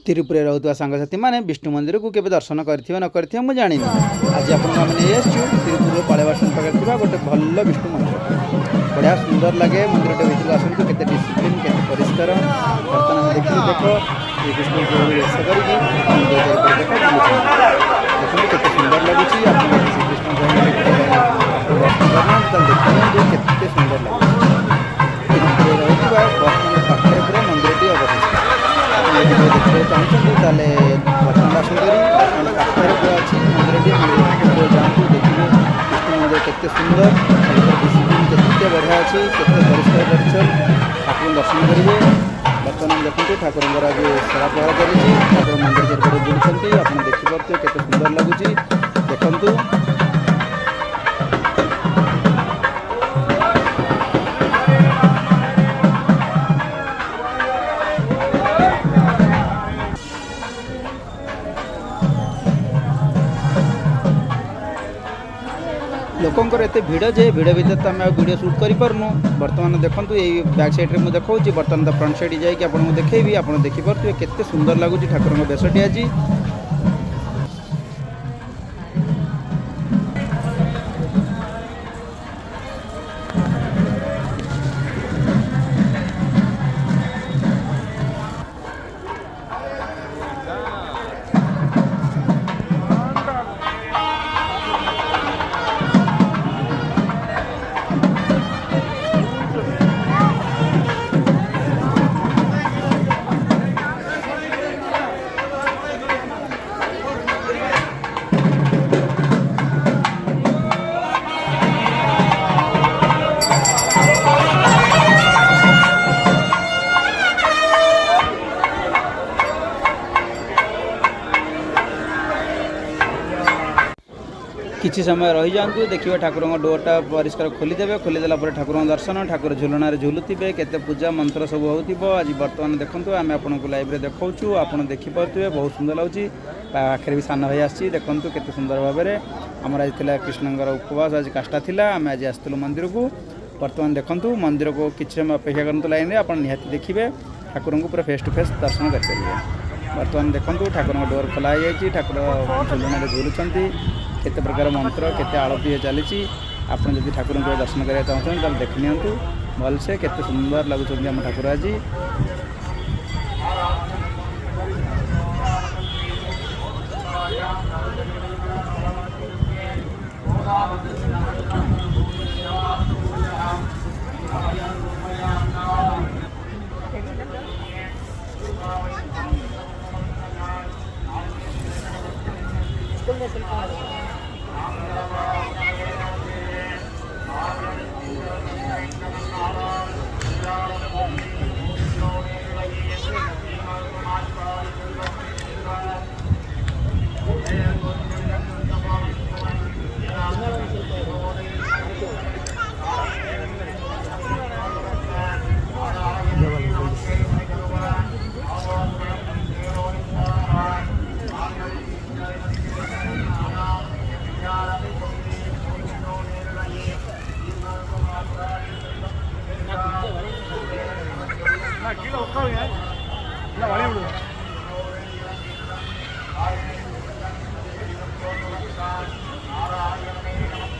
तिरुपुर रोकवा सांगसाथी मैंने विष्णु मंदिर को केवे दर्शन करेंगे न करेंगे मुझे जानी आज आपको नहीं आसचु तिरुपुर पड़ेवासन पाखे गोटे भल विष्णु मंदिर बढ़िया सुंदर लगे मंदिर भितर आसतु के डिसिप्लिन के परिष्कार बर्तमान देखिए देख ये विष्णु वेश कर देखो के सुंदर लगुच श्रीकृष्ण देखिए सुंदर लगे तिरुपुर रोकवा पाखे पूरा मंदिर टी अवस्थित देखिए चाहते बसस्टाण्ड आसकर पाखे पूरा अच्छी मंदिर जातु देखिए विष्णु मंदिर केते सुंदर डिसिप्लिन केते बढ़िया अच्छी केते परिष्कार परिच्छन ठाकुर दर्शन करेंगे बर्तमान देखते ठाकुर आज सेवा प्रहार चली ठाकुर मंदिर चारिपटे बुलूँ आप देखिपे केते सुंदर लगुच देखु लोकंर एत भिड़ जे भिड़ भितर तो आम वीडियो शूट करूँ बर्तमान देखो ये बैक साइड में देखा बर्तमान तो फ्रंट साइड जाकि आपको देखी आप देखिपे केते सुंदर लगुच ठाकुर बेशटी आज किसी समय रही जातु देखिए ठाकुर डोरटा परिष्कार खोलीदे खोलीदेला ठाकुर दर्शन ठाकुर झुलण झुलुवे केते पूजा मंत्र सब हो आज बर्तमान देखो आम आपको लाइव देखा आप देखिपे बहुत सुंदर लगे पाखे भी सान भाई आसी देखूँ केते सुंदर भाव में आमर आज कृष्णकर उपवास आज काष्ठा थिला आम आज आसलु मंदिर को बर्तमान देखूँ मंदिर को किसी समय अपेक्षा करूँ लाइन में आप निहाती देखिए ठाकुर को पूरा फेस टू फेस दर्शन करेंगे बर्तमान देखूँ ठाकुर डोर खोला ठाकुर झुलण झुलुंट केते प्रकार मंत्र केते आलती चली आप जब ठाकुर को दर्शन करने चाहते हैं देख नि भलसे केते सुंदर लगुच आम ठाकुर आज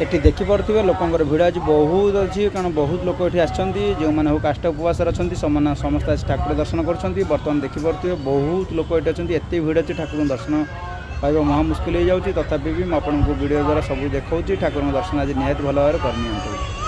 एटी देखिपे लोकंर भिड़ आज बहुत अच्छी कारण बहुत लोक ये आसछन्ती जो मैंने काष्ठ उपवास अच्छा समस्त ठाकुर दर्शन कर बर्तमान देखिपे बहुत लोक ये अच्छा एत भिड़ अच्छी ठाकुर दर्शन पाइबा महा मुस्किल हो जाऊँगी तथापि भी आपको वीडियो द्वारा सब देखा ठाकुर दर्शन आज निहाती भल भाव करनी।